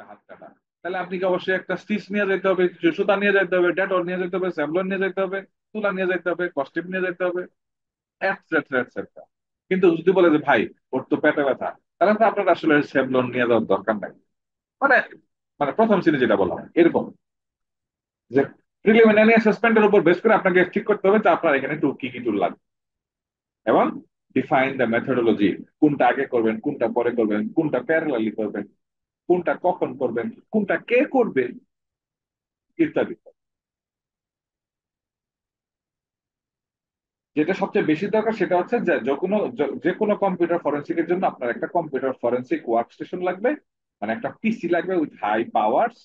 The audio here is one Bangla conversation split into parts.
একটা হাত কাটা, তাহলে আপনি কি অবশ্যই একটা স্টিচ নিয়ে যেতে হবে, কিছু সুতা নিয়ে যেতে হবে, ডেটল নিয়ে যেতে হবে, স্যাভলন নিয়ে যেতে হবে, তুলা নিয়ে যেতে হবে, কস্টিপ নিয়ে যেতে হবে, এটসেট্রা এটসেট্রা। কিন্তু যদি বলে যে ভাই ওর তো পেটে ব্যথা, তাহলে তো আপনার আসলে স্যাভলন নিয়ে যাওয়ার দরকার নাই। মানে মানে প্রথম শ্রেণী যেটা বললাম এরকম, যে প্রিলিমিনারি অ্যাসেসমেন্টের উপর বেস করে আপনাকে ঠিক করতে হবে যে আপনার এখানে টুল কি কি টুল লাগবে, এবং ডিফাইন দ্য মেথোডোলজি, কোনটা আগে করবেন, কোনটা পরে করবেন, কোনটা প্যারালালি করবেন, কোনটা কখন করবেন, কোনটা কে করবে, ইত্যাদি। যেটা সবচেয়ে বেশি দরকার সেটা হচ্ছে যে কোনো কম্পিউটার ফরেন্সিকের জন্য আপনার একটা কম্পিউটার ফরেন্সিক ওয়ার্ক স্টেশন লাগবে, মানে একটা পিসি লাগবে with high powers.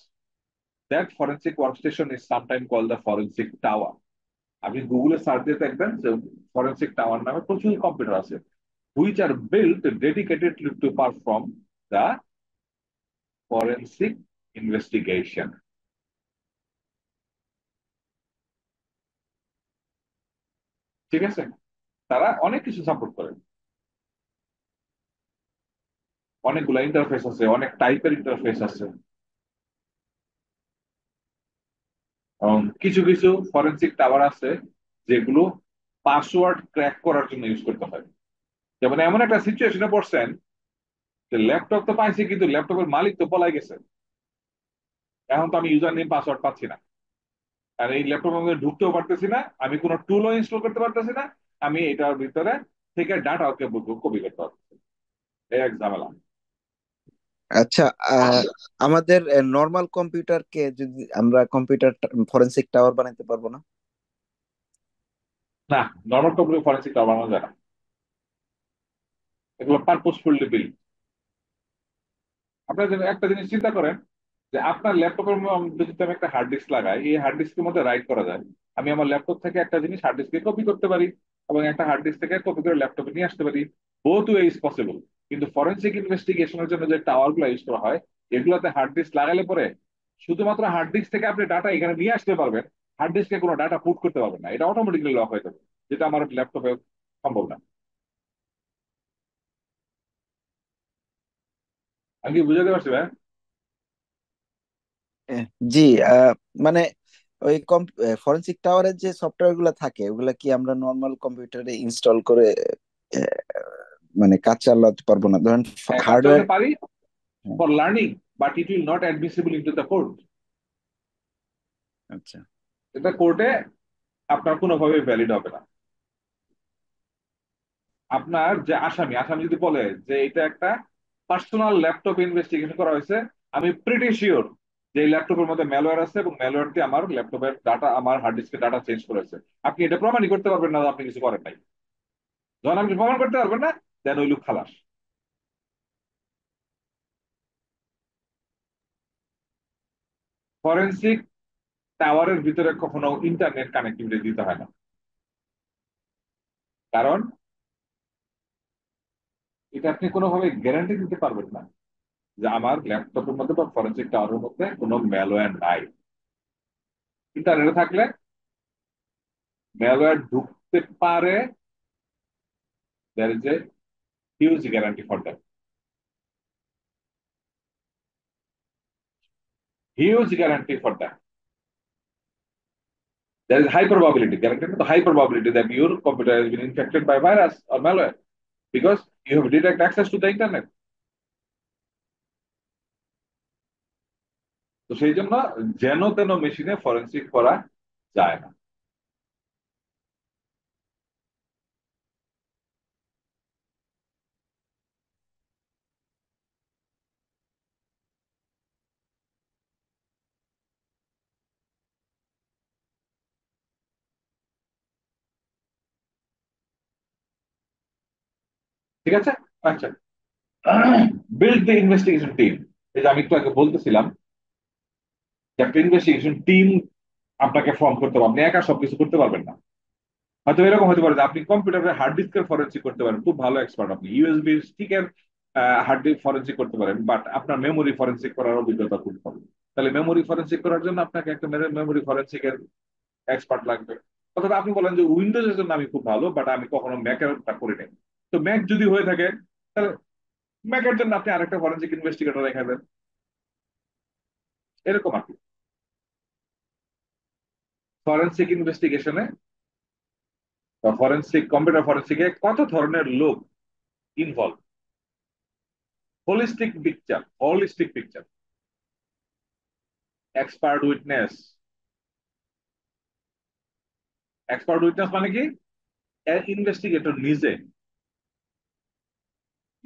That forensic work station is sometime call the forensic tower. আপনি গুগলে সার্চ দিয়ে দেখবেন যে ফরেন্সিক টাওয়ার নামে প্রচুর কম্পিউটার আছে, which are built dedicated to perform the forensic investigation. ঠিক আছে, তারা অনেক কিছু সাপোর্ট করে, অনেকগুলো ইন্টারফেস আছে, অনেক টাইপের ইন্টারফেস আছে, এবং কিছু কিছু ফরেনসিক টাওয়ার আছে যেগুলো পাসওয়ার্ড ক্র্যাক করার জন্য ইউজ করতে হয়। যেমন এমন একটা সিচুয়েশনে পড়ছেন যে ল্যাপটপ তো পাইছি কিন্তু ল্যাপটপের মালিক তো পলাই গেছে, এখন তো আমি ইউজার নেম পাসওয়ার্ড পাচ্ছি না, আর এই ল্যাপটপের মধ্যে ঢুকতেও পারতেছি না, আমি কোনো টুলও ইনস্টল করতে পারতেছি না, আমি এটার ভিতরে থেকে ডাটা ওকে কপি করতে পারতেছি, এই এক ঝামেলা। আচ্ছা, আমাদের নর্মাল কম্পিউটারকে যদি আমরা কম্পিউটার ফরেনসিক টাওয়ার বানাইতে পারবো না? না, নর্মাল কম্পিউটার ফরেন্সিক বানানো যায় না, এগুলো পারপোজফুলি বিল্ড। আপনার একটা জিনিস চিন্তা করেন, যে আপনার ল্যাপটপের মধ্যে যদি আমি একটা হার্ড ডিস্ক লাগাই, এই হার্ড ডিস্কের মধ্যে রাইট করা যায়, আমি আমার ল্যাপটপ থেকে একটা জিনিস হার্ড ডিস্কে কপি করতে পারি, এবং একটা হার্ড ডিস্ক থেকে কপি করে ল্যাপটপে নিয়ে আসতে পারি। Both way is possible. কিন্তু ফরেন্সিক ইনভেস্টিগেশনের জন্য যে টাওয়ার গুলো ইউজ করা হয়, এগুলোতে হার্ড ডিস্ক লাগালে পরে শুধুমাত্র হার্ড ডিস্ক থেকে আপনি ডাটা এখানে নিয়ে আসতে পারবেন, হার্ড ডিস্কে কোনো ডাটা পুট করতে পারবেন না, এটা অটোমেটিক্যালি লক হয়ে যাবে, যেটা আমার ল্যাপটপে সম্ভব না। আমি কি বুঝাতে পারছি ভাই? আহ, জি। আহ, মানে ওই ফরেনসিক টাওয়ারের যে সফটওয়্যার গুলো থাকে ওগুলা কি আমরা নর্মাল কম্পিউটারে ইনস্টল করে আহ, মানে কাজ চালাতে পারবো না? ধরেন হ্যাঁ, কাজ হার্ডওয়্যার। চালাতে পারি for learning, but it will not admissible into the court. আচ্ছা। এটা কোর্টে আপনার কোনোভাবে ভ্যালিড হবে না। আপনার যে আসামি, আসামি যদি বলে যে এটা একটা পার্সোনাল ল্যাপটপ ইনভেস্টিগেশন করা হয়েছে, আমি প্রিটি শিওর যে এই ল্যাপটপের মধ্যে ম্যালওয়্যার আছে এবং ম্যালওয়্যার দিয়ে আমার ল্যাপটপের ডাটা, আমার হার্ড ডিস্কের ডাটা চেঞ্জ করেছে, আপনি এটা প্রমাণই করতে পারবেন না যে আপনি কিছু করেন নাই। যখন আপনি প্রমাণ করতে পারবেন না, দেন ওই লোক খালাস। ফরেন্সিক টাওয়ারের ভিতরে কখনো ইন্টারনেট কানেক্টিভিটি দিতে হয় না, কারণ এটা আপনি কোনোভাবে গ্যারান্টি দিতে পারবেন না যে আমার ল্যাপটপের মধ্যে বা ফরেন্সিক টাওয়ারের মধ্যে কোনো ম্যালওয়্যার নাই। ইন্টারনেটে থাকলে ম্যালওয়্যার ঢুকতে পারে, there is a huge guarantee for that, huge guarantee for that. There is high probability, guarantee to high probability that your computer has been infected by virus or malware because you have direct access to the internet. তো সেই জন্য যেন তেন মেশিনে ফরেন্সিক করা যায় না। ঠিক আছে, আচ্ছা। বিল্ড দ্য ইনভেস্টিগেশন টিম, এই যে আমি একটু আগে বলতেছিলাম যে একটা ইনভেস্টিগেশন টিম আপনাকে ফর্ম করতে হবে, আপনি একা সবকিছু করতে পারবেন না। হয়তো এরকম হতে পারে যে আপনি কম্পিউটারের হার্ড ডিস্কের ফরেন্সিক করতে পারেন, খুব ভালো এক্সপার্ট আপনি, ইউএসবি স্টিকের হার্ড ডিস্ক ফরেন্সিক করতে পারেন, বাট আপনার মেমোরি ফরেন্সিক করার অভিজ্ঞতা খুব কম। তাহলে মেমোরি ফরেন্সিক করার জন্য আপনাকে একটা মেমোরি ফরেন্সিকের এক্সপার্ট লাগবে। অথবা আপনি বলেন যে উইন্ডোজের জন্য আমি খুব ভালো, বাট আমি কখনো ম্যাকের করি নাই। তো ম্যাক যদি হয়ে থাকে, তাহলে ম্যাকের জন্য আপনি আরেকটা ফরেন্সিক ইনভেস্টিগেটর রেখে দেন। এরকম আর কি। ফরেন্সিক ইনভেস্টিগেশনে বা ফরেন্সিক কম্পিউটার ফরেন্সিকে কত ধরনের লোক involve. Holistic picture, expert witness. Expert witness মানে কি? ইনভেস্টিগেটর নিজে,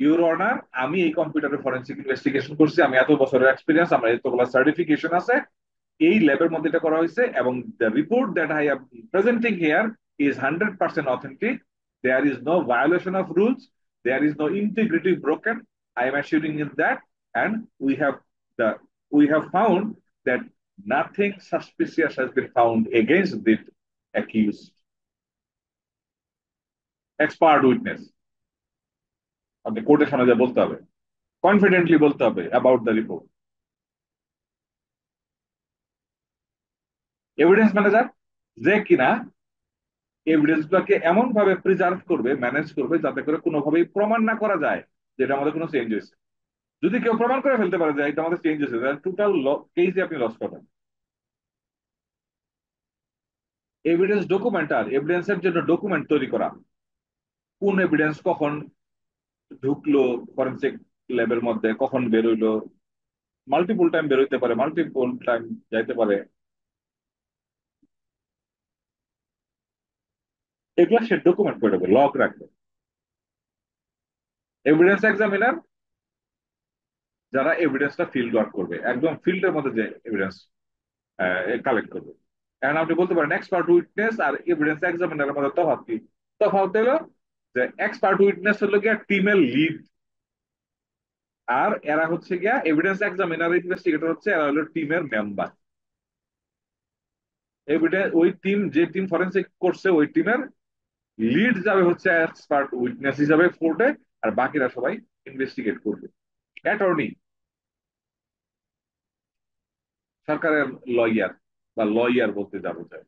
ইউর অনার, আমি এই কম্পিউটারে ফরেন্সিক ইনভেস্টিগেশন করছি, আমি এত বছরের এক্সপিরিয়েন্স, আমার এতগুলো সার্টিফিকেশন আছে, এই ল্যাবের মধ্যে এটা করা হয়েছে, এবং the report that I am presenting here is 100% authentic, there is no violation of rules, there is no integrity broken, I am assuring in that, and we have the we have found that nothing suspicious has been found against this accuse. Expert witness, আপনি কোর্টের সামনে যা বলতে হবে, কনফিডেন্টলি বলতে হবে about the report. Evidence manager, যে কিনা এভিডেন্স গুলোকে এমন ভাবে প্রিজার্ভ করবে, ম্যানেজ করবে, যাতে করে কোনোভাবেই প্রমাণ না করা যায় যে এটা আমাদের কোনো চেঞ্জ হয়েছে। যদি কেউ প্রমাণ করে ফেলতে পারে যে এটা আমাদের চেঞ্জ হয়েছে, তাহলে টোটাল কেসই আপনি লস করবেন। এভিডেন্স ডকুমেন্টার, এভিডেন্সের জন্য ডকুমেন্ট তৈরি করা, কোন এভিডেন্স কখন ঢুকলো ফরেন্সিক ল্যাবের মধ্যে, কখন বেরোইলো, মাল্টিপল টাইম বেরোইতে পারে, মাল্টিপল টাইম যাইতে পারে, এগুলো সে ডকুমেন্ট করে দেবে, লগ রাখবে। এভিডেন্স এক্সামিনার, যারা এভিডেন্সটা ফিল্ড ওয়ার্ক করবে, একদম ফিল্ডের মধ্যে যে এভিডেন্স কালেক্ট করবে। এখন আপনি বলতে পারেন এক্সপার্ট উইটনেস আর এভিডেন্স এক্সামিনারের মধ্যে তফাৎ কি? তফাৎ হলো যে এক্সপার্ট উইটনেস হলো গিয়া টিমের লিড, আর এরা হচ্ছে গিয়া এভিডেন্স এক্সামিনার ইনভেস্টিগেটর, হচ্ছে এরা হলো টিমের মেম্বার। এভিডেন্স ওই টিম, যে টিম ফরেন্সিক করছে, ওই টিমের লিড যাবে হচ্ছে এক্সপার্ট উইটনেস হিসাবে কোর্টে, আর বাকিরা সবাই ইনভেস্টিগেট করবে। অ্যাটর্নি, সরকারের লয়ার বা লয়ার বলতে যা বোঝায়,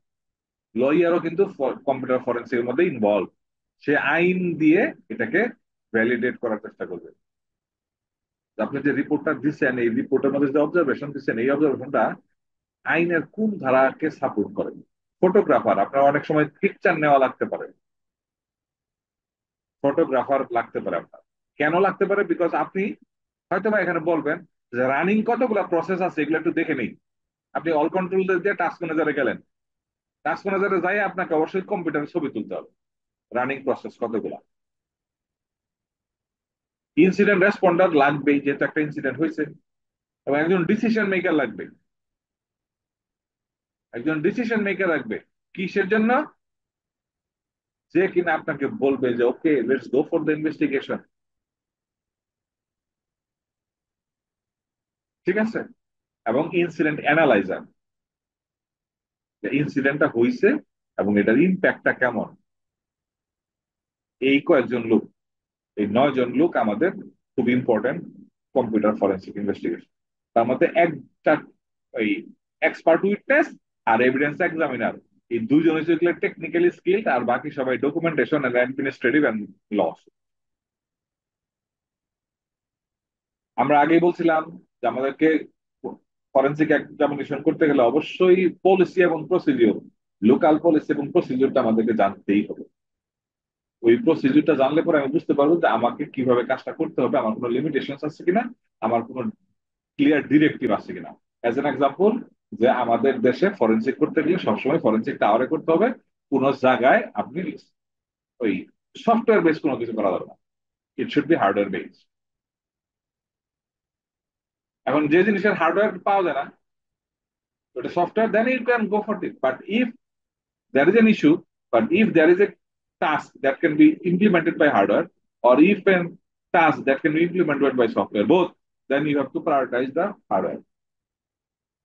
লয়ারও কিন্তু কম্পিউটার ফরেন্সিকের মধ্যে ইনভলভ। সে আইন দিয়ে এটাকে ভ্যালিডেট করার চেষ্টা করবে। আপনি যে রিপোর্টটা দিচ্ছেন, এই রিপোর্টের মধ্যে যে অবজারভেশন দিচ্ছেন, এই অবজারভেশনটা আইনের কোন ধারাকে সাপোর্ট করে। ফটোগ্রাফার, আপনার অনেক সময় পিকচার নেওয়া লাগতে পারে, ফটোগ্রাফার লাগতে পারে আপনার। কেন লাগতে পারে? বিকজ আপনি হয়তো বা এখানে বলবেন যে রানিং কতগুলো প্রসেস আছে, এগুলো একটু দেখে নেই। আপনি অল কন্ট্রোল দিয়ে টাস্ক ম্যানেজারে গেলেন, টাস্ক ম্যানেজারে যাই আপনাকে অবশ্যই কম্পিউটারে ছবি তুলতে হবে, রানিং প্রসেস কতগুলো। ইনসিডেন্ট রেসপন্ডার লাগবেই, যেহেতু একটা ইনসিডেন্ট হয়েছে, এবং একজন ডিসিশন মেকার লাগবে, একজন ডিসিশন মেকার লাগবে। কিসের জন্য? যে কিনা আপনাকে বলবে যে okay, let's go for the investigation. ঠিক আছে? এবং ইনসিডেন্ট অ্যানালাইজার, ইনসিডেন্টটা হয়েছে এবং এটার ইম্প্যাক্টটা কেমন। এই কয়েকজন লোক, এই 9 জন লোক আমাদের খুব ইম্পর্টেন্ট কম্পিউটার ফরেন্সিক ইনভেস্টিগেশন। তার মধ্যে একটা ওই এক্সপার্ট উইটনেস আর এভিডেন্স এক্সামিনার, এই দুইজন হচ্ছে টেকনিক্যালি স্কিল্ড, আর বাকি সবাই documentation and administrative and laws. আমরা আগেই বলছিলাম যে আমাদেরকে ফরেন্সিক এক্সামিনেশন করতে গেলে অবশ্যই পলিসি এবং প্রসিডিওর, লোকাল পলিসি এবং প্রসিডিওরটা আমাদেরকে জানতেই হবে। ওই প্রসিডিওরটা জানলে পরে আমি বুঝতে পারবো যে আমাকে কিভাবে কাজটা করতে হবে, আমার কোনো লিমিটেশন আছে কিনা, আমার কোনো ক্লিয়ার ডিরেক্টিভ আছে কিনা। অ্যাজ এন এক্সাম্পল, যে আমাদের দেশে ফরেন্সিক করতে গেলে সবসময় ফরেন্সিক টাওয়ারে করতে হবে, কোন জায়গায় আপনি ওই সফটওয়্যার বেস কোনো কিছু করা যাবে না, it should be hardware base. এখন যে জিনিসের হার্ডওয়্যার পাওয়া যায় না, ওটা software, then you can go for it. But if there is an issue, but if there is a task that can be implemented by hardware, or if a task that can be implemented by software, both, then you have to prioritize the hardware.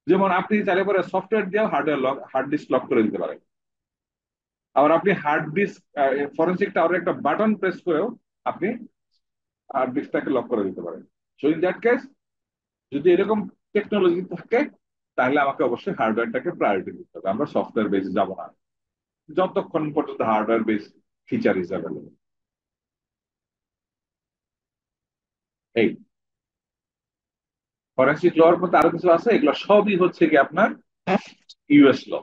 যেমন আপনি চাইলে পরে সফটওয়্যার দিয়েও hardware lock, hard disk lock করে দিতে পারেন। আবার আপনি হার্ড ডিস্ক, ফরেন্সিক টাওয়ারের একটা বাটন প্রেস করেও আপনি হার্ড ডিস্কটাকে লক করে দিতে পারেন। সো ইন দ্যাট কেস, যদি এরকম টেকনোলজি থাকে, তাহলে আমাকে অবশ্যই হার্ডওয়্যারটাকে প্রায়োরিটি দিতে হবে, আমরা সফটওয়্যার বেসে যাব না যতক্ষণ পর্যন্ত হার্ডওয়্যার বেস ফিচার হিসাবে। এই ফরেন্সিক লর মধ্যে আরো কিছু আছে, এগুলো সবই হচ্ছে কি আপনার ইউএস ল।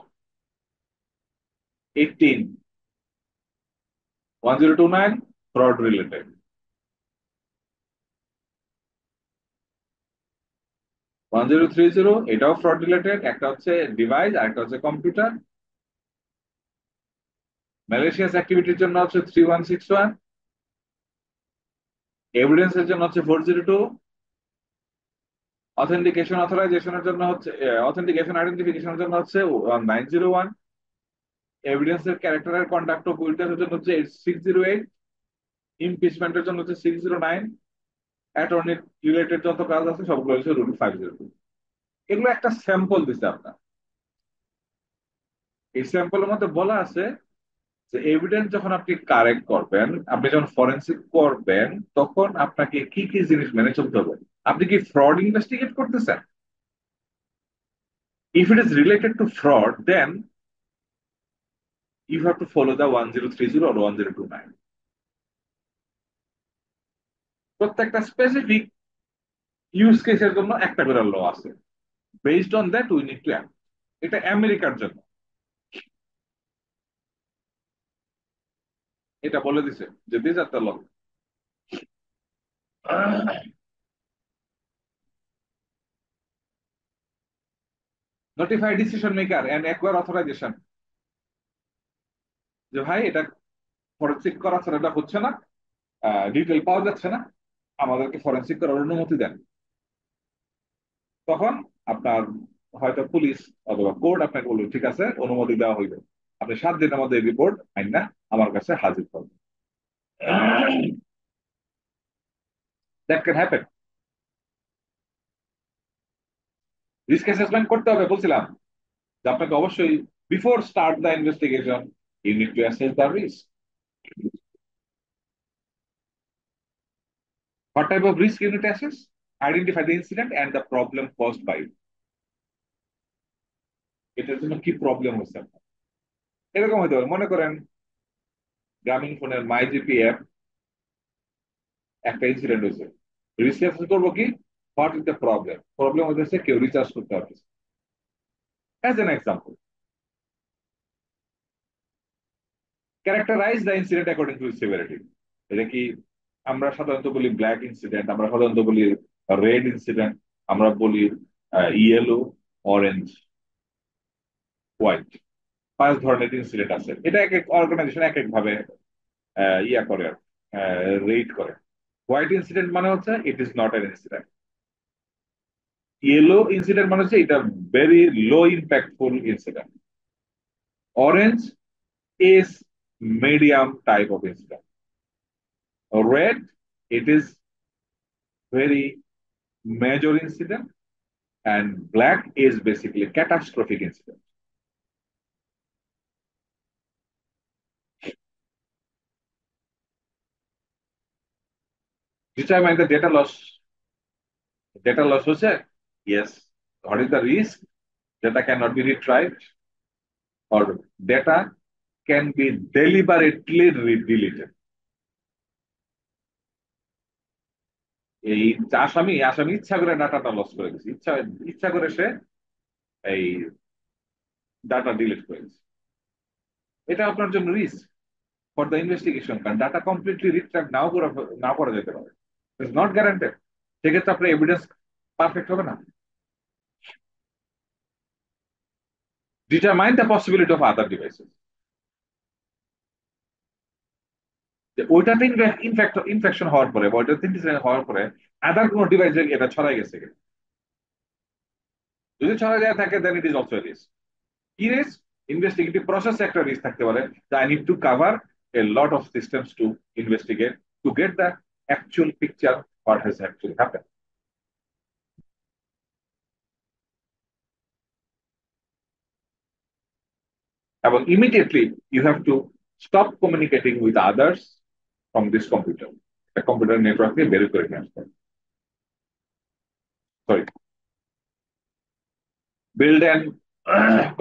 18 1029 ফ্রড রিলেটেড। 1030 এটাও ফ্রড রিলেটেড, একটা হচ্ছে ডিভাইস আর একটা হচ্ছে কম্পিউটার। ম্যালেশিয়াস অ্যাক্টিভিটির জন্য হচ্ছে 3161। এভিডেন্সের জন্য হচ্ছে 402। অথেন্টিকেশন অথরাইজেশনের জন্য হচ্ছে অথেন্টিকেশন আইডেন্টিফিকেশনের জন্য হচ্ছে 1901। এভিডেন্সের ক্যারেক্টারের কন্ডাক্ট অফ উইটনেসের জন্য হচ্ছে 608। ইমপিচমেন্টের জন্য হচ্ছে 609। অ্যাটর্নি রিলেটেড যত কাজ আছে সবগুলো হচ্ছে রুল 502। এগুলো একটা স্যাম্পল দিচ্ছে আপনার। এই স্যাম্পলের মধ্যে বলা আছে যে এভিডেন্স যখন আপনি কারেক্ট করবেন, আপনি যখন ফরেন্সিক করবেন, তখন আপনাকে কি কি জিনিস মেনে চলতে হবে। আপনি কি ফ্রড ইনভেস্টিগেট করতেছেন? If it is related to fraud, then you have to follow the 1030 or 1029। প্রত্যেকটা স্পেসিফিক ইউজ কেসের জন্য একটা করে ল আছে। Based on that we need to act. এটা আমেরিকার জন্য, এটা বলে দিছে যে this are the law. Notify decision maker and acquire authorization, যে ভাই এটা ফরেন্সিক করা ছাড়া এটা হচ্ছে না, ডিটেল পাওয়া যাচ্ছে না, আমাদেরকে ফরেন্সিক করার অনুমতি দেন। তখন আপনার হয়তো পুলিশ অথবা কোর্ট আপনাকে বলবে ঠিক আছে, অনুমতি দেওয়া হইবে, আপনি 7 দিনের মধ্যে রিপোর্ট আইন না আমার কাছে হাজির করবেন। That can happen. Risk assessment করতে হবে বলছিলাম, যে আপনাকে অবশ্যই before start the investigation you need to assess the risk. What type of risk you need to assess? Identify the incident and the problem caused by it. এটার জন্য কি প্রবলেম হচ্ছে আপনার। এরকম হতে পারে, মনে করেন গ্রামীণ ফোনের মাই জিপি অ্যাপ একটা ইনসিডেন্ট হয়েছে। রিস্ক অ্যাসেস করবো কি, what is the problem. Problem হচ্ছে কেউ রিচার্জ করতে পারতেছে, as an example. Characterize the incident according to severity. এটা কি আমরা সাধারণত বলি ব্ল্যাক ইনসিডেন্ট, আমরা সাধারণত বলি রেড ইনসিডেন্ট, আমরা বলি ইয়েলো, অরেঞ্জ, হোয়াইট। 5 ধরনের ইনসিডেন্ট আছে, এটা এক এক অর্গানাইজেশন এক এক ভাবে ইয়া করে, রেট করে। হোয়াইট ইনসিডেন্ট মানে হচ্ছে it is not an incident. Yellow incident মানে হচ্ছে এটা very low impactful incident. Orange is medium type of incident. Red, it is very major incident, and black is basically catastrophic incident. Determine the data loss. Data loss হচ্ছে, yes. What is the risk? Data cannot be retrieved, or data can be deliberately deleted. এই আসামি আসামি ইচ্ছা করে ডাটাটা লস করে দিচ্ছে, ইচ্ছা ইচ্ছা করে সে এই ডাটা ডিলিট করে দিচ্ছে। এটা আপনার জন্য রিস্ক ফর দ্য ইনভেস্টিগেশন, কারণ ডাটা কমপ্লিটলি রিট্রাক্ট নাও করা যেতে পারে। It's not guaranteed. সেক্ষেত্রে আপনার এভিডেন্স পারফেক্ট হবে না। Determine the possibility of other devices. ওইটাতে ইনফেকশন হওয়ার পরে বা ওইটাতে ইনসিডেন্ট হওয়ার পরে আদার কোনো ডিভাইসে এটা ছড়াই গেছে কিনা। যদি ছড়াই যায় থাকে then it is also risk. কি রিস্ক? ইনভেস্টিগেটিভ প্রসেস একটা রিস্ক থাকতে পারে, I need to cover a lot of systems to investigate to get the actual picture what has actually happen. এবং immediately you have to stop communicating with others from this computer. Computer network দিয়ে বের করে নিয়ে আসতে হবে। Sorry, build and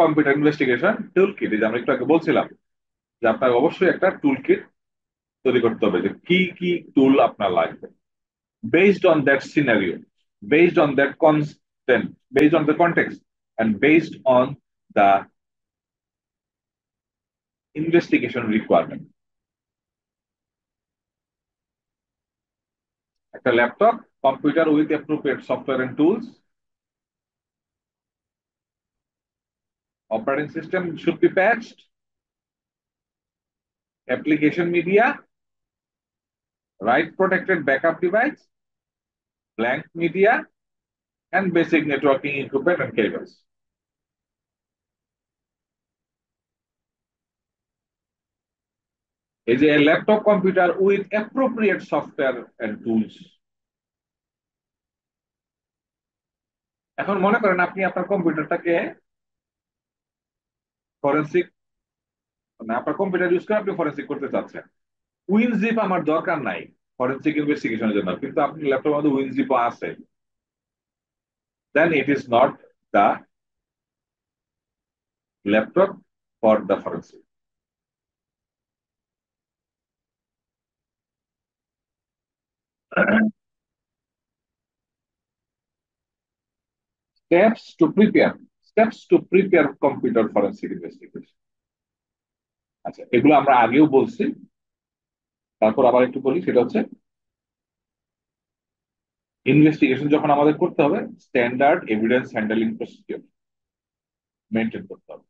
computer investigation tool kit. যে আমরা একটু আগে বলছিলাম যে আপনার অবশ্যই একটা টুল কিট তৈরি করতে হবে, যে কি কি টুল আপনার লাগবে based on that scenario. based on that constant, based on the context, and based on the investigation requirement. A laptop, computer with appropriate software and tools, operating system should be patched, application media, write protected backup device, blank media, and basic networking equipment and cables. Is a laptop computer with appropriate software and tools. এখন মনে করেন আপনি আপনার কম্পিউটারটাকে ফরেন্সিক, মানে আপনার কম্পিউটার ইউজ করে আপনি ফরেন্সিক করতে চাচ্ছেন। উইনজিপ আমার দরকার নাই ফরেন্সিক ইনভেস্টিগেশনের জন্য, কিন্তু আপনি ল্যাপটপের মধ্যে উইনজিপ আছে, then it is not the laptop for the forensic. Steps to prepare computer forensic investigation. আচ্ছা, এগুলো আমরা আগেও বলছি, তারপর আবার একটু বলি। সেটা হচ্ছে ইনভেস্টিগেশন যখন আমাদের করতে হবে, standard evidence handling procedure maintain করতে হবে।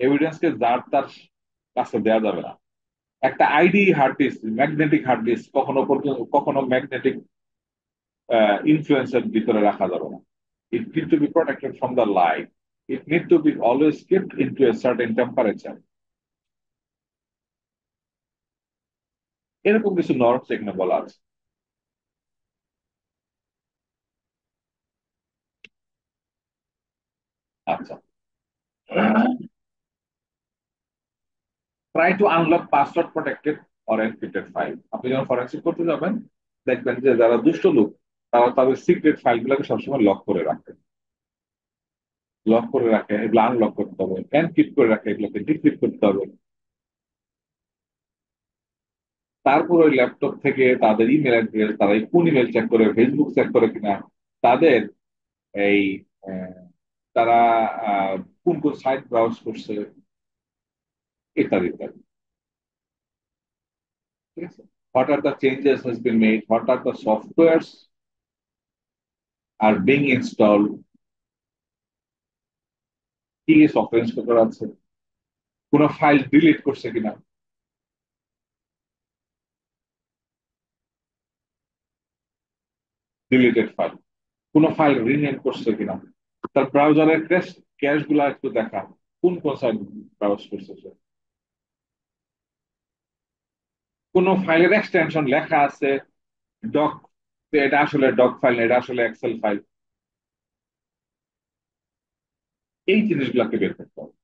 এভিডেন্সকে যার তার কাছে দেওয়া যাবে না। একটা ID hard disk, magnetic hard disk কখনো ম্যাগনেটিক ইনফ্লুয়েন্সের ভিতরে রাখা যাবে না। It need to be protected from the light. It need to be always kept into a certain temperature. এরকম কিছু নর্মস এখানে বলা আছে। আচ্ছা, try to unlock password protected or encrypted file. আপনি যখন ফরেন্সিক করতে যাবেন, দেখবেন যে যারা দুষ্ট লোক তারা তাদের সিক্রেট ফাইলগুলোকে সবসময় লক করে রাখে, এগুলো আনলক করতে হবে, এনক্রিপ্ট করে রাখে, এগুলোকে ডিক্রিপ্ট করতে হবে। তারপর ওই ল্যাপটপ থেকে তাদের ইমেল অ্যাড্রেস, তারা কোন ইমেল চেক করে, ফেসবুক চেক করে কিনা, তাদের এই আহ, তারা কোন কোন সাইট ব্রাউজ করছে, ইত্যাদি ইত্যাদি। ঠিক আছে, what are the changes has been made, what are the softwares are being installed, কি কি সফটওয়্যার ইনস্টল করা আছে, কোন ফাইল ডিলিট করছে কিনা, ডিলিটেড ফাইল, কোন ফাইল রিনেম করছে কিনা, তার ব্রাউজারের ক্যাশ গুলা একটু দেখা, কোন কোন সাইট ব্রাউজ করছে সে, কোন ফাইলের এক্সটেনশন লেখা আছে ডক, এটা আসলে ডক ফাইল না, এটা আসলে এক্সেল ফাইল, এই জিনিসগুলোকে বের করতে হবে।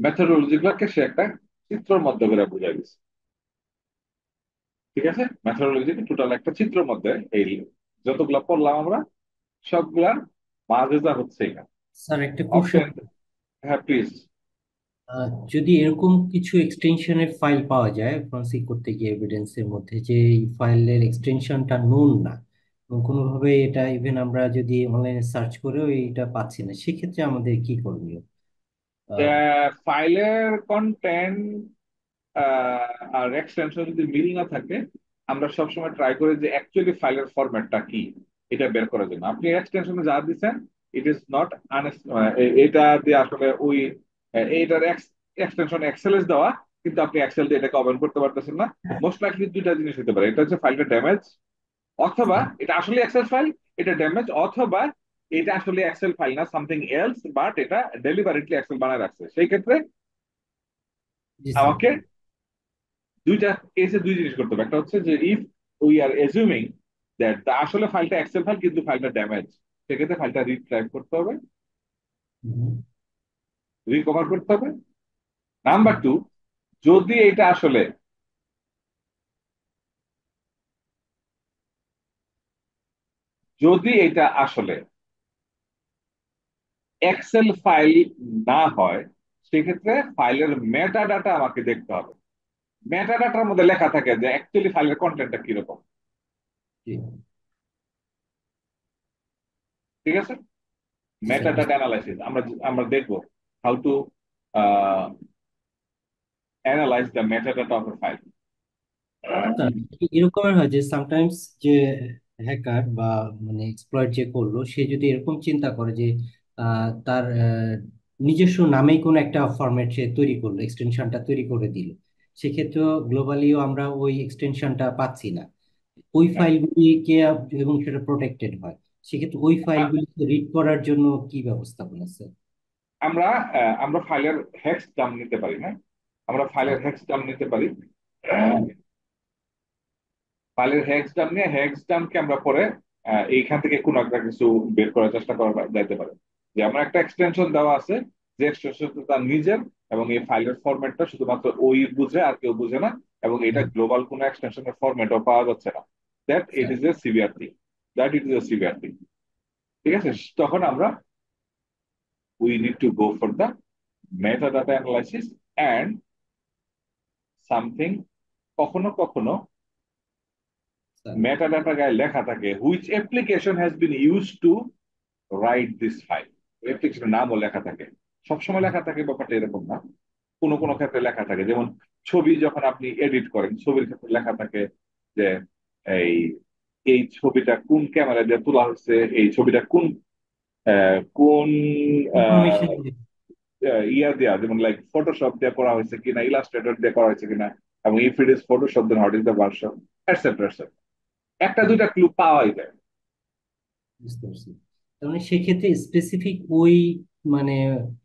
মেথোডোলজি গুলোকে সে একটা চিত্রের মধ্যে করে বুঝাই দিচ্ছে। ঠিক আছে, মেথোডোলজি টোটাল একটা চিত্রের মধ্যে এই যতগুলা পড়লাম আমরা সবগুলা মাজেজা হচ্ছে এখানে। স্যার একটা কোশ্চেন, অপশন, হ্যাঁ প্লিজ। যদি এরকম কিছু এক্সটেনশনের ফাইল পাওয়া যায় ফরেনসিক করতে গিয়ে এভিডেন্সের মধ্যে, যে এই ফাইলের এক্সটেনশনটা নোন না এবং কোনোভাবে এটা ইভেন আমরা যদি অনলাইনে সার্চ করেও এটা পাচ্ছি না, সেক্ষেত্রে আমাদের কি করণীয়? আহ, ফাইলের কন্টেন্ট আর এক্সটেনশন যদি মিল না থাকে, আমরা সবসময় ট্রাই করি যে অ্যাকচুয়ালি ফাইলের ফরম্যাটটা কি এটা বের করার জন্য। আপনি এক্সটেনশনে যা দিচ্ছেন ইট ইজ নট, এটা দিয়ে আসলে ওই এইটার এক্সটেনশন এক্সেলএস দেওয়া, কিন্তু আপনি এক্সেল দিয়ে এটাকে ওপেন করতে পারতেছেন না। মোস্ট লাইকলি দুইটা জিনিস হতে পারে, এটা হচ্ছে ফাইলটা ড্যামেজ, অথবা এটা আসলে এক্সেল ফাইল, এটা ড্যামেজ, অথবা এটা আসলে এক্সেল ফাইল না, সামথিং এলস, বাট এটা ডেলিভারেটলি এক্সেল বানায় রাখছে। সেই ক্ষেত্রে জি স্যার। আমাকে দুইটা কেসে দুই জিনিস করতে হবে। একটা হচ্ছে যে if we are assuming that আসলে ফাইলটা এক্সেল ফাইল কিন্তু ফাইলটা ড্যামেজ, সেক্ষেত্রে ফাইলটা রিট্রাইভ করতে হবে, হুম, রিকভার করতে হবে। নাম্বার টু, যদি এটা আসলে যদি এটা আসলে এক্সেল ফাইল না হয়, সেক্ষেত্রে ফাইলের মেটা ডাটা আমাকে দেখতে হবে। মেটা ডাটার মধ্যে লেখা থাকে যে অ্যাকচুয়ালি ফাইলের কন্টেন্টটা কিরকম। জি, ঠিক আছে, স্যার মেটা ডাটা বুঝতে অ্যানালাইসিস আমরা আমরা দেখবো how to analyse the meta data off A file. Sir, এরকমের হয় যে সামটাইমস যে হ্যাকার বা মানে এক্সপ্লয়েট যে করলো সে যদি এরকম চিন্তা করে যে তার নিজস্ব নামেই কোনো একটা ফরম্যাট সে তৈরি করলো, এক্সটেনশনটা তৈরি করে দিল, সেক্ষেত্রে গ্লোবালিও আমরা ওই এক্সটেনশনটা পাচ্ছি না ওই ফাইলগুলিকে, এবং সেটা প্রোটেক্টেড হয়, সেক্ষেত্রে ওই ফাইলগুলিকে রিড করার জন্য কি ব্যবস্থাপনা স্যার? আমরা আমরা ফাইলের হেক্স ডাম নিতে পারি না, আমরা ফাইলের হেক্স ডাম নিতে পারি। ফাইলের হেক্স ডাম নিয়ে হেক্স ডামকে আমরা পরে এইখান থেকে কোনো একটা কিছু বের করার চেষ্টা করা যাইতে পারে। যে আমার একটা এক্সটেনশন দেওয়া আছে, যে এক্সটেনশনটা তার নিজের, এবং এই ফাইলের ফরম্যাটটা শুধুমাত্র ওই বুঝে, আর কেউ বুঝে না, এবং এটা হ্যাঁ গ্লোবাল কোনো এক্সটেনশনের ফরম্যাটও পাওয়া যাচ্ছে না। That it sir. Is a severe thing, that it is a severe thing. ঠিক আছে, তখন আমরা we need to go for the metadata analysis and something, কখনো কখনো স্যার metadata গায়ে লেখা থাকে which application has been used to write this file, অ্যাপ্লিকেশনের নামও লেখা থাকে। সবসময় লেখা থাকে ব্যাপারটা এরকম না, কোনো কোনো ক্ষেত্রে লেখা থাকে। যেমন ছবি যখন আপনি এডিট করেন, ছবির ক্ষেত্রে লেখা থাকে যে এই এই ছবিটা কোন ক্যামেরা দিয়ে তোলা হচ্ছে, এই ছবিটা কোন কোন ইনফরমেশন। ইয়া দেওয়া, যেমন লাইক ফটোশপ দিয়ে করা হয়েছে কিনা, ইলাস্ট্রেটর দিয়ে করা হয়েছে কিনা, এবং if it is Photoshop then what is the version, etcetera etcetera. একটা দুইটা ক্লু পাওয়াই যায়। বুঝতে পারছি। তার মানে সেক্ষেত্রে স্পেসিফিক ওই মানে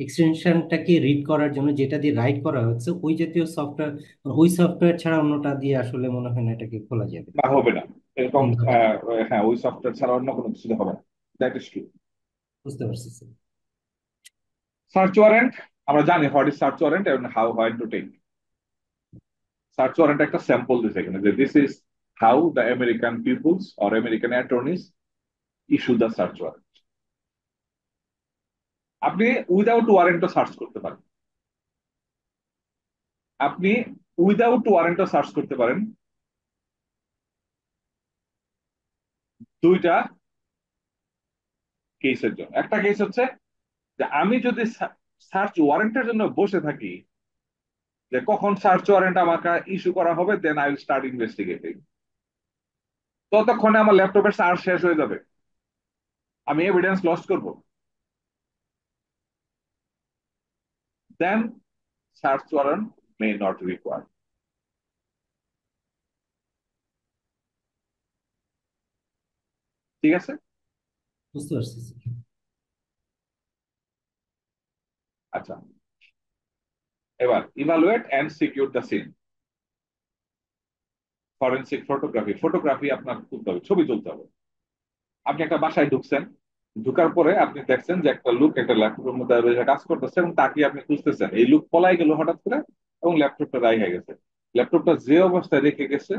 এক্সটেনশনটাকে রিড করার জন্য যেটা দিয়ে রাইট করা হচ্ছে ওই জাতীয় সফটওয়্যার, ওই সফটওয়্যার ছাড়া অন্যটা দিয়ে আসলে মনে হয় না এটাকে খোলা যাবে। না, হবে না এরকম। হুম, হ্যাঁ, ওই সফটওয়্যার ছাড়া অন্য কোনো কিছু হবে না। That is true. বুঝতে পারছি স্যার। সার্চ ওয়ারেন্ট, আমরা জানি হোয়াট ইজ সার্চ ওয়ারেন্ট এবং how what to take. Search warrant একটা স্যাম্পল দিছে এখানে, যে this is how the American peoples or American attorneys issue the search warrant. আপনি উইদাউট ওয়ারেন্টও সার্চ করতে পারেন, আপনি উইদাউট ওয়ারেন্টও সার্চ করতে পারেন। দুইটা কেসের জন্য। একটা কেস হচ্ছে যে আমি যদি সার্চ ওয়ারেন্টের জন্য বসে থাকি, যে কখন সার্চ ওয়ারেন্ট আমাকে ইস্যু করা হবে, then I will start investigating. ততক্ষণে আমার ল্যাপটপের চার্জ শেষ হয়ে যাবে, আমি এভিডেন্স লস্ট করব, then search warrant may not require. ঠিক আছে। বুঝতে পারছি স্যার। আচ্ছা, এবার evaluate and secure the scene. Forensic photography, photography আপনার তুলতে হবে, ছবি তুলতে হবে। আপনি একটা বাসায় ঢুকছেন, ঢুকার পরে আপনি দেখছেন যে একটা লোক একটা ল্যাপটপের মধ্যে বসে কাজ করতেছে, এবং তাকে আপনি খুঁজতেছেন। এই লোক পলাই গেল হঠাৎ করে, এবং ল্যাপটপটা রাইখা গেছে। ল্যাপটপটা যে অবস্থায় রেখে গেছে,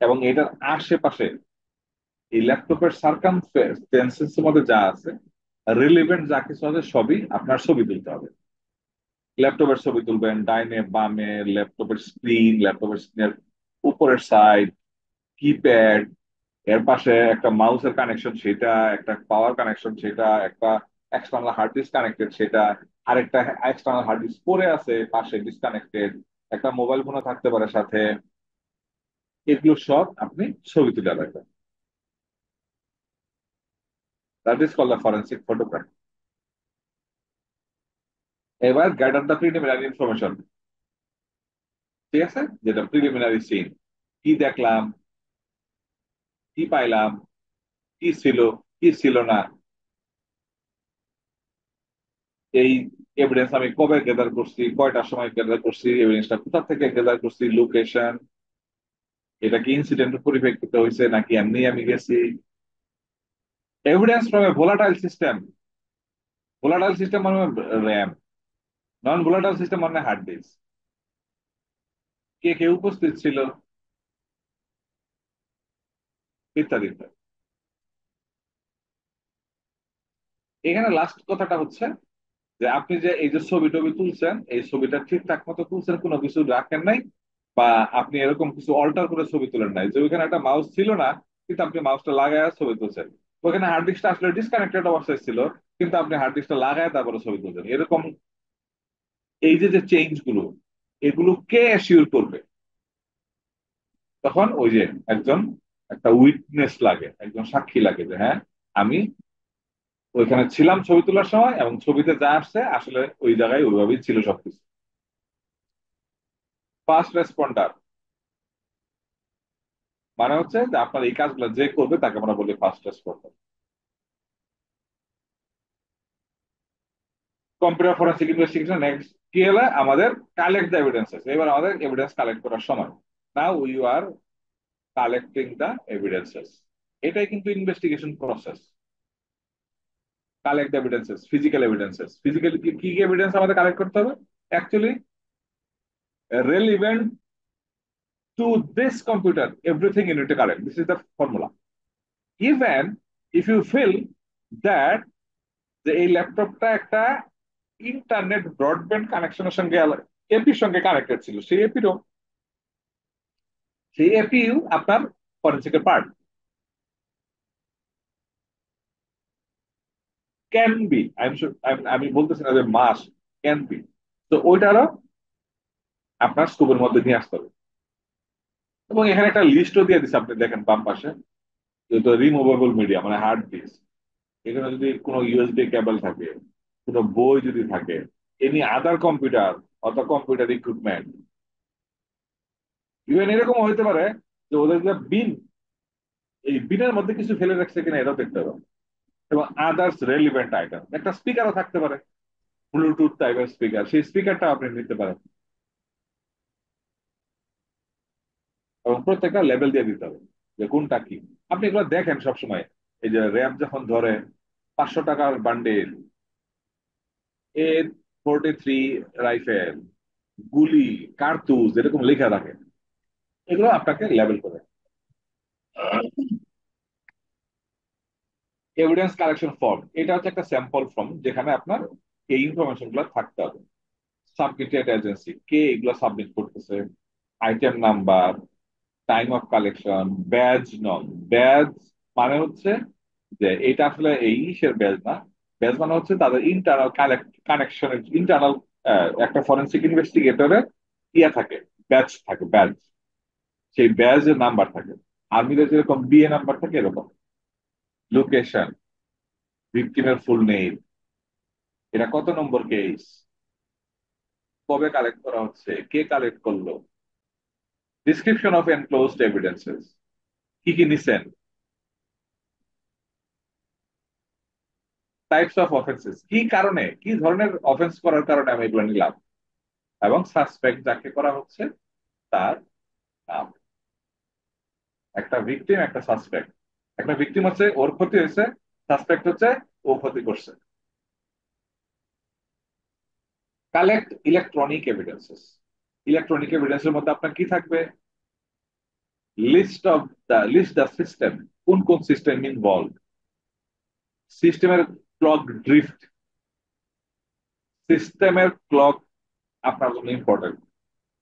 এবং এটার আশেপাশে এই ল্যাপটপের সার্কামস্টেন্সেস মধ্যে যা আছে, রিলিভেন্ট যা কিছু আছে, সবই আপনার ছবি তুলতে হবে। ল্যাপটপের ছবি তুলবেন, ডাইনে বামে ল্যাপটপের স্ক্রিন, ল্যাপটপের স্ক্রিনের উপরের সাইড, কিপ্যাড, এর পাশে একটা মাউসের কানেকশন সেটা, একটা পাওয়ার কানেকশন সেটা, একটা এক্সটার্নাল হার্ড ডিস্ক কানেক্টেড সেটা, আরেকটা এক্সটার্নাল হার্ড ডিস্ক পরে আছে পাশে ডিসকানেক্টেড, একটা মোবাইল ফোনও থাকতে পারে সাথে। এগুলো সব আপনি ছবি তুলে রাখবেন। That is called the forensic photography. এবার গ্যাদার দ্য প্রিলিমিনারি ইনফরমেশন। ঠিক আছে, যেটা প্রিলিমিনারি সিন, কি দেখলাম, কি পাইলাম, কি ছিল, কি ছিল না, এই এভিডেন্স আমি কবে গেদার করছি, কয়টার সময় গেদার করছি, এভিডেন্সটা কোথা থেকে গেদার করছি, লোকেশন, এটা কি ইনসিডেন্টের পরিপ্রেক্ষিতে হয়েছে নাকি এমনি আমি গেছি। Evidence from a volatile system. Volatile system মানে র্যাম, নন ভোলাটাইল সিস্টেম মানে হার্ড ডিস্ক। কে কে উপস্থিত ছিল, ইত্যাদি ইত্যাদি। এখানে লাস্ট কথাটা হচ্ছে যে আপনি যে এই যে ছবি টবি তুলছেন, এই ছবিটা ঠিকঠাক মতো তুলছেন, কোনো কিছু রাখেন নাই, বা আপনি এরকম কিছু অল্টার করে ছবি তুলেন নাই, যে ওইখানে একটা মাউস ছিল না কিন্তু আপনি মাউসটা লাগায় ছবি তুলছেন, ওখানে হার্ড ডিস্কটা আসলে ডিসকানেক্টেড অবস্থায় ছিল কিন্তু আপনি হার্ড ডিস্কটা লাগায় তারপরে ছবি তুলছেন, এরকম এই যে যে চেঞ্জ গুলো, এগুলো কে অ্যাসিওর করবে? তখন ওই যে একজন, একটা উইটনেস লাগে, একজন সাক্ষী লাগে যে হ্যাঁ আমি ওইখানে ছিলাম ছবি তোলার সময়, এবং ছবিতে যা আসছে আসলে ওই জায়গায় ওইভাবেই ছিল সবকিছু। ফার্স্ট রেসপন্ডার মানে হচ্ছে যে আপনার এই কাজগুলো যে করবে তাকে আমরা বলি first responder. Computer forensic investigation next কি হলো আমাদের? Collect the evidences. এবার আমাদের এভিডেন্স কালেক্ট করার সময়, now we are collecting the evidences. এটাই কিন্তু investigation process. Collect the evidences, physical evidences. Physically কি কি এভিডেন্স আমাদের কালেক্ট করতে হবে? Actually relevant to this computer, everything you need to collect. This is the formula. Even if you feel that যে এই ল্যাপটপটা একটা ইন্টারনেট ব্রডব্যান্ড কানেকশনের সঙ্গে এপির সঙ্গে কানেক্টেড ছিল, সেই এপিইউ আপনার ফরেনসিকের পার্ট ক্যান বি, আমি বলতেছি না যে মাস, ক্যান বি। তো ওইটারও আপনার স্কোপের মধ্যে নিয়ে আসতে হবে। এবং এখানে একটা লিস্টও দিয়ে দিচ্ছে, আপনি দেখেন বাম পাশে, যেহেতু রিমুভেবল মিডিয়া মানে হার্ড ডিস্ক, এখানে যদি কোনো ইউএসবি কেবল থাকে, কোনো বই যদি থাকে, এনি আদার কম্পিউটার অথবা কম্পিউটার ইকুইপমেন্ট, ইভেন এরকম হইতে পারে যে ওদের যে বিন, এই বিনের মধ্যে কিছু ফেলে রাখছে কিনা এটাও দেখতে হবে। এবং আদার্স রেলিভেন্ট আইটেম, একটা স্পিকারও থাকতে পারে, ব্লুটুথ টাইপের স্পিকার, সেই স্পিকারটা আপনি নিতে পারেন। এবং প্রত্যেকটা লেভেল দিয়ে দিতে হবে যে কোনটা কি। আপনি এগুলো দেখেন সবসময়, এই যে র্যাব যখন ধরে 500 টাকার বান্ডেল, A43 রাইফেল, গুলি, কার্তুজ এরকম লেখা থাকে, এগুলো আপনাকে লেবেল করে। এভিডেন্স কালেকশন ফর্ম, এটা হচ্ছে একটা স্যাম্পল ফর্ম যেখানে আপনার এই ইনফরমেশন গুলো থাকতে হবে। সাবমিটেড এজেন্সি, কে এগুলো সাবমিট করতেছে, item number, time of collection, badge নং। ব্যাজ মানে হচ্ছে যে এটা আসলে এই ইসের ব্যাজ না, ব্যাজ মানে হচ্ছে তাদের ইন্টারনাল কানেকশনের ইন্টারনাল, একটা ফরেন্সিক ইনভেস্টিগেটরের ইয়ে থাকে, ব্যাচ থাকে, ব্যাচ, সেই ব্যাজের নাম্বার থাকে। আর্মিদের যেরকম বিএ নাম্বার থাকে এরকম। লোকেশন, ভিকটিমের ফুল নেম, এটা কত নম্বর কেস, কবে কালেক্ট করা হচ্ছে, কে কালেক্ট করলো, ডিসক্রিপশন অফ এনক্লোজড এভিডেন্সেস, কি কি নিছেন, টাইপস অফ অফেন্সেস, কি কারণে কি ধরনের অফেন্স করার কারণে আমি এগুলো নিলাম, এবং সাসপেক্ট যাকে করা হচ্ছে তার নাম। একটা ভিকটিম, একটা সাসপেক্ট। একটা ভিকটিম হচ্ছে ওর ক্ষতি হয়েছে, সাসপেক্ট হচ্ছে ও ক্ষতি করছে। Collect electronic evidences. ইলেকট্রনিক এভিডেন্সের মধ্যে আপনার কি থাকবে? লিস্ট দ্য সিস্টেম, কোন কোন সিস্টেম ইনভলভ, সিস্টেমের ক্লক ড্রিফট, সিস্টেমের ক্লক আপনার জন্য ইম্পর্টেন্ট,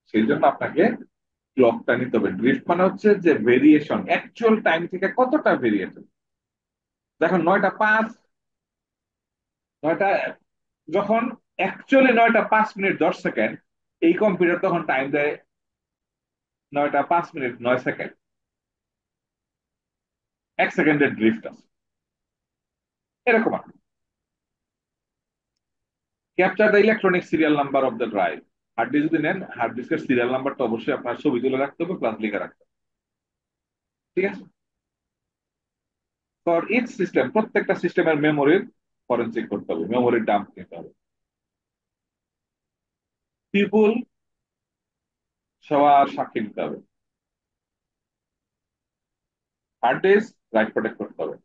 সেই জন্য আপনাকে ক্লকটা নিতে হবে। ড্রিফট মানে হচ্ছে যে ভেরিয়েশন, অ্যাকচুয়াল টাইম থেকে কতটা ভেরিয়েশন। দেখুন 9টা 5, 9টা যখন অ্যাকচুয়ালি 9টা 5 মিনিট 10 সেকেন্ড, এই কম্পিউটার তখন টাইম দেয় 9টা 5 মিনিট 9 সেকেন্ড, 1 সেকেন্ডের ড্রিফট আছে এরকম। Capture the electronic serial number of the drive. Hard disk যদি নেন, হার্ড ডিস্কের সিরিয়াল নাম্বারটা অবশ্যই আপনার ছবি তুলে রাখতে হবে, প্লাস লিখে রাখতে হবে। ঠিক আছে? ফর ইচ সিস্টেম, প্রত্যেকটা সিস্টেমের মেমোরির ফরেনসিক করতে হবে, মেমোরির ডাম্প নিতে হবে। পিপুল, সবার সাক্ষী নিতে হবে। হার্ড ডিস্ক, রাইট প্রোটেক্ট করতে হবে।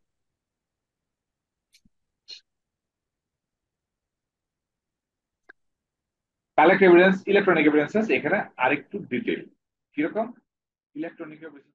কালেক্ট এভিডেন্স, ইলেকট্রনিক এভিডেন্সেস, এখানে আরেকটু ডিটেল কিরকম। Electronic evidence